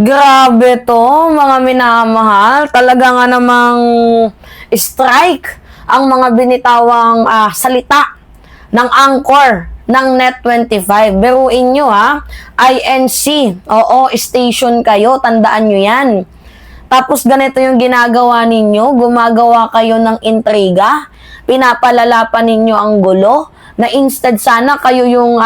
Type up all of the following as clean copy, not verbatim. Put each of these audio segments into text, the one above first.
Grabe to, mga minamahal. Talaga nga namang strike ang mga binitawang salita ng anchor ng Net25. Biruin nyo INC. Oo, station kayo. Tandaan nyo yan. Tapos ganito yung ginagawa ninyo. Gumagawa kayo ng intriga. Pinapalala pa ninyo ang gulo na instead sana kayo yung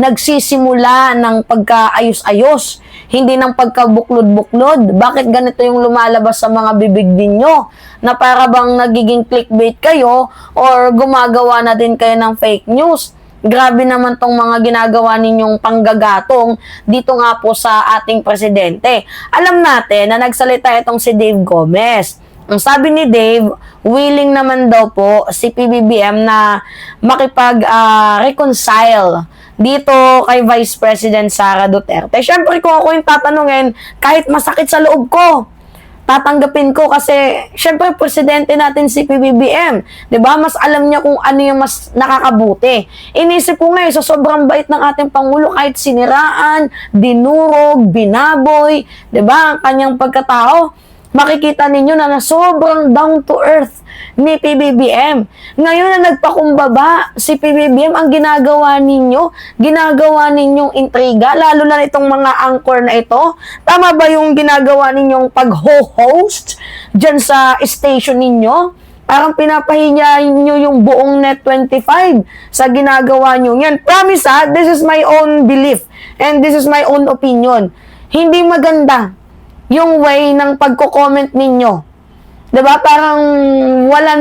nagsisimula ng pagkaayos-ayos, hindi ng pagkabuklod-buklod. Bakit ganito yung lumalabas sa mga bibig ninyo? Na para bang nagiging clickbait kayo or gumagawa na din kayo ng fake news? Grabe naman tong mga ginagawa ninyong panggagatong dito nga po sa ating presidente. Alam natin na nagsalita itong si Dave Gomez. Ang sabi ni Dave, willing naman daw po si PBBM na makipag-reconcile dito kay Vice President Sara Duterte. Siyempre, kung ako yung tatanungin, kahit masakit sa loob ko, tatanggapin ko kasi siyempre presidente natin si PBBM, 'di ba? Mas alam niya kung ano yung mas nakakabuti. Inisip ko ngayon sa sobrang bait ng ating pangulo, kahit siniraan, dinurog, binaboy, 'di ba? Ang kanyang pagkatao, makikita ninyo na sobrang down to earth ni PBBM. Ngayon na nagpakumbaba si PBBM, ang ginagawa ninyong intriga, lalo na itong mga anchor na ito. Tama ba yung ginagawa ninyong pag-host dyan sa station ninyo? Parang pinapahinya nyo yung buong Net25 sa ginagawa nyo yan. Promise this is my own belief and this is my own opinion. Hindi maganda yung way ng pagko-comment ninyo. 'Di ba? Parang wala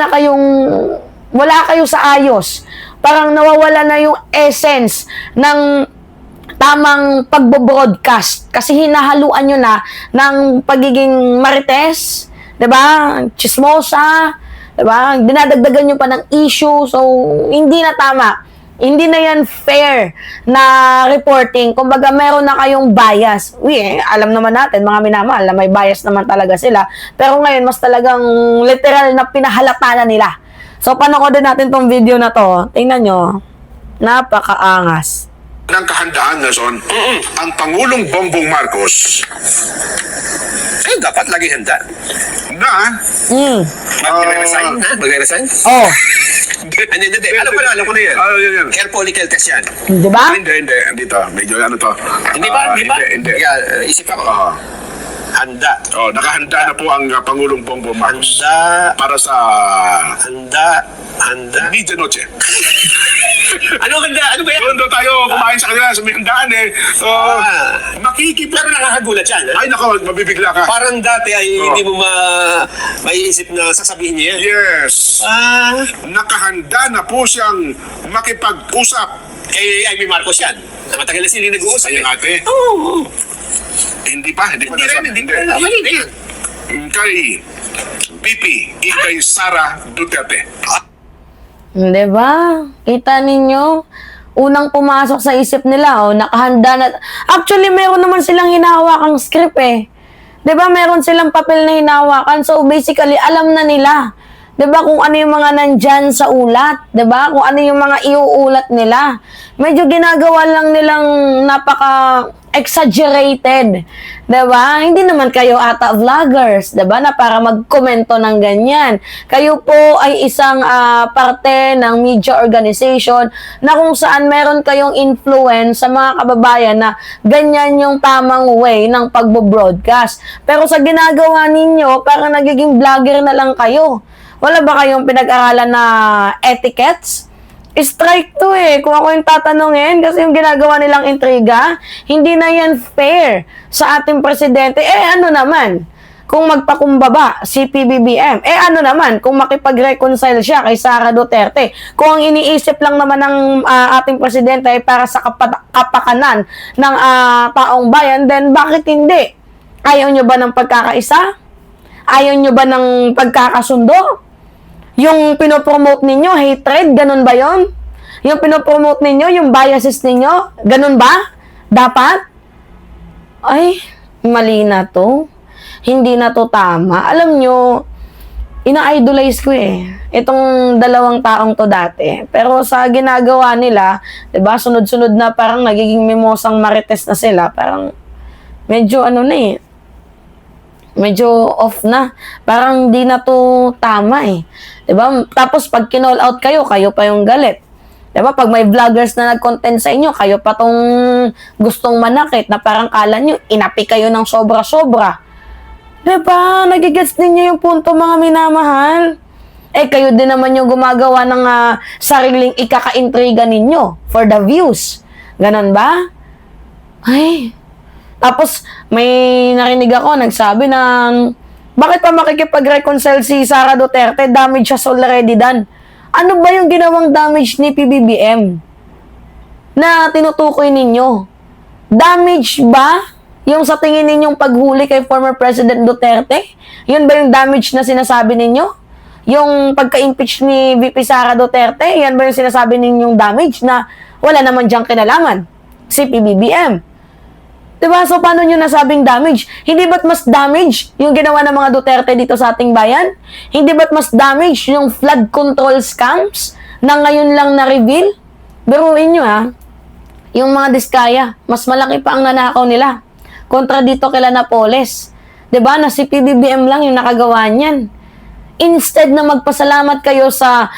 kayo sa ayos. Parang nawawala na yung essence ng tamang pagbo-broadcast kasi hinahaluan nyo na ng pagiging marites, 'di ba? Chismosa, 'di ba? Dinadagdagan nyo pa ng issue, so hindi na tama. Hindi na yan fair na reporting. Kumbaga, meron na kayong bias. Alam naman natin, mga minamahal, na may bias naman talaga sila. Pero ngayon, mas talagang literal na pinahalata na nila. So, panoodin natin tong video na to. Tingnan nyo. Napakaangas. Ng kahandaan na son, ang Pangulong Bongbong Marcos, dapat lagi handa. Na, Mag-resign na? Mag-resign? Oh. Hindi. Alam ko na yan. yan. Air follicle test yan. Di ba? Hindi. Dito, medyo ano to. Hindi ba? Hindi. Isip ako. Handa. Nakahanda na po ang Pangulong Bongbong Marcos. Handa. Para sa Handa. Medianoche. Ano handa? Ano ba yan? Doon daw tayo kumain sa kanila sa may handaan So, Pero nakakagulat yan. Ay, nako, mabibigla ka. Parang dati ay hindi mo maiisip na sasabihin niya yan. Yes. Nakahanda na po siyang makipag-usap. Kay Amy Marcos yan. Matagal na sila nag-uusap. Sayang ate. Oo. Hindi pa Hindi rin. Mali na yan. Kay BP, kay Sara Duterte. Di ba? Kita ninyo? Unang pumasok sa isip nila, nakahanda na. Actually, meron naman silang hinahawakang script Di ba? Meron silang papel na hinahawakan. So, basically, alam na nila. Di ba? Kung ano yung mga nandyan sa ulat. Di ba? Kung ano yung mga iuulat nila. Medyo ginagawa lang nilang napaka-exaggerated. Diba? Hindi naman kayo ata vloggers, diba? Na para magkomento ng ganyan. Kayo po ay isang parte ng media organization na kung saan meron kayong influence sa mga kababayan na ganyan yung tamang way ng pagbo-broadcast. Pero sa ginagawa ninyo, parang nagiging vlogger na lang kayo. Wala ba kayong pinag-aralan na etiquettes? Strike to kung ako yung tatanungin, kasi yung ginagawa nilang intriga, hindi na yan fair sa ating presidente. Ano naman, kung magpakumbaba si PBBM, ano naman, kung makipag-reconcile siya kay Sara Duterte, kung ang iniisip lang naman ng ating presidente ay para sa kapakanan ng taong bayan, then bakit hindi? Ayaw nyo ba ng pagkakaisa? Ayaw nyo ba ng pagkakasundo? Yung pinopromote ninyo, hatred, ganun ba yon? Yung pinopromote ninyo, yung biases ninyo, ganun ba? Dapat? Ay, mali na to. Hindi na to tama. Alam nyo, ina-idolize ko itong dalawang taong to dati. Pero sa ginagawa nila, diba, sunod-sunod na parang nagiging mimosang marites na sila. Parang, medyo ano na eh, medyo off na. Parang di na to tama eh. 'Di ba? Tapos pag kinall out kayo, kayo pa yung galit. 'Di ba? Pag may vloggers na nag-content sa inyo, kayo pa tong gustong manakit na parang kala nyo, inapi kayo ng sobra-sobra. 'Di ba? Nagigets ninyo yung punto, mga minamahal. Eh, kayo din naman yung gumagawa ng sariling ikaka-intriga ninyo for the views. Ganon ba? Ay. Tapos, may narinig ako, nagsabi ng, bakit pa makikipag-reconcile si Sara Duterte? Damage has already done. Ano ba yung ginawang damage ni PBBM na tinutukoy ninyo? Damage ba yung sa tingin ninyong paghuli kay former President Duterte? Yun ba yung damage na sinasabi ninyo? Yung pagka-impeach ni VP Sara Duterte, yan ba yung sinasabi ninyong damage na wala naman diyang kinalaman? Si PBBM. Diba? So, paano nyo nasabing damage? Hindi ba't mas damage yung ginawa ng mga Duterte dito sa ating bayan? Hindi ba't mas damage yung flood control scams na ngayon lang na-reveal? Biruin nyo yung mga diskaya, mas malaki pa ang nanakaw nila kontra dito kila Napoles. Diba? Na si PBBM lang yung nakagawa niyan. Instead na magpasalamat kayo sa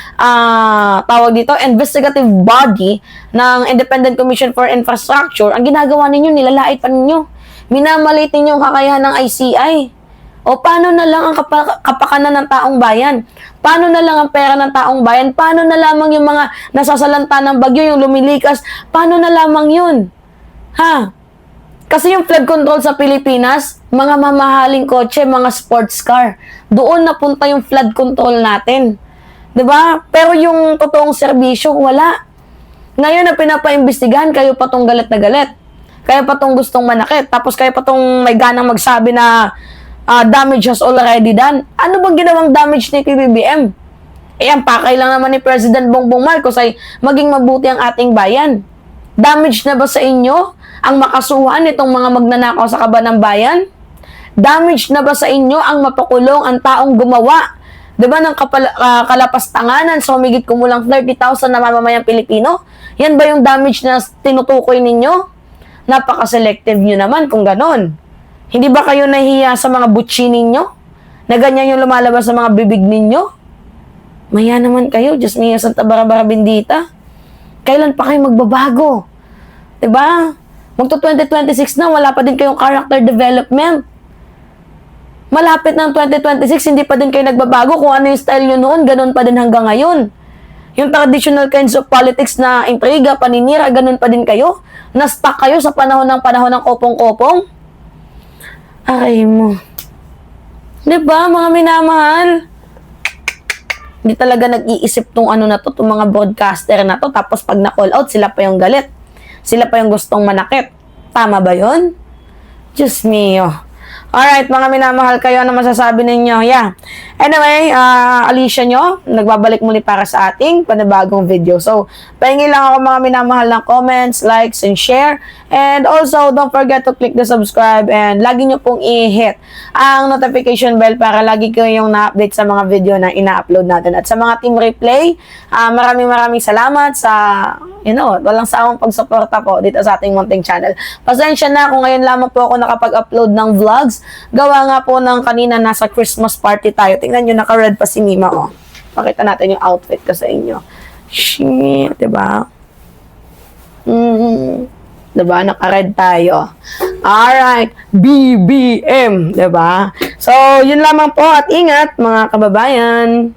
tawag dito, investigative body ng Independent Commission for Infrastructure, ang ginagawa ninyo, nilalait pa ninyo. Minamalit ninyo ang kakayahan ng ICI. O paano na lang ang kapakanan ng taong bayan? Paano na lang ang pera ng taong bayan? Paano na lamang yung mga nasasalanta ng bagyo, yung lumilikas? Paano na lamang yun? Ha? Kasi yung flood control sa Pilipinas, mga mamahaling kotse, mga sports car, doon napunta yung flood control natin. 'Di ba? Pero yung totoong serbisyo, wala. Ngayon na pinapaimbestigahan, kayo pa tong galit na galit. Kayo pa tong gustong manakit. Tapos kayo pa tong may ganang magsabi na damage has already done. Ano bang ginawang damage ni PBBM? Eh, ang pakay lang naman ni President Bongbong Marcos ay maging mabuti ang ating bayan. Damage na ba sa inyo ang makasuhan nitong mga magnanakaw sa kaban ng bayan? Damage na ba sa inyo ang mapakulong ang taong gumawa, 'di ba, ng kalapastanganan sa humigit kumulang 30,000 na mamamayang Pilipino? Yan ba yung damage na tinutukoy ninyo? Napaka-selective nyo naman kung ganon. Hindi ba kayo nahihiya sa mga butchi ninyo? Na ganyan yung lumalabas sa mga bibig ninyo? Maya naman kayo, Diyos mio, Santa Barbara Bendita. Kailan pa kayo magbabago? 'Di ba? Magto 2026 na, wala pa din kayong character development. Malapit ng 2026, hindi pa din kayo nagbabago. Kung ano yung style nyo noon, ganun pa din hanggang ngayon. Yung traditional kinds of politics na intriga, paninira, ganun pa din kayo. Na-stuck kayo sa panahon ng kopong-kopong. Aray mo. Diba, mga minamahal? Hindi talaga nag-iisip tong ano na to, tong mga broadcaster na to. Tapos pag na-call out, sila pa yung galit. Sila pa yung gustong manakit. Tama ba yun? Diyos mio. Alright, mga minamahal, kayo, ano masasabi ninyo? Yeah. Anyway, Alicia nyo, nagbabalik muli para sa ating panibagong video. So, pahingi lang ako, mga minamahal, ng comments, likes, and share. And also, don't forget to click the subscribe and lagi nyo pong i-hit ang notification bell para lagi kayong na-update sa mga video na ina-upload natin. At sa mga team replay, maraming salamat sa, walang sawang pagsuporta po dito sa ating munting channel. Pasensya na kung ngayon lamang po ako nakapag-upload ng vlogs. Gawa nga po ng kanina nasa Christmas party tayo. Tingnan nyo, naka-red pa si Mima, oh. Pakita natin yung outfit ko sa inyo. Shit, diba? Diba? Naka-red tayo. Alright. BBM. Diba? So, yun lamang po at ingat, mga kababayan.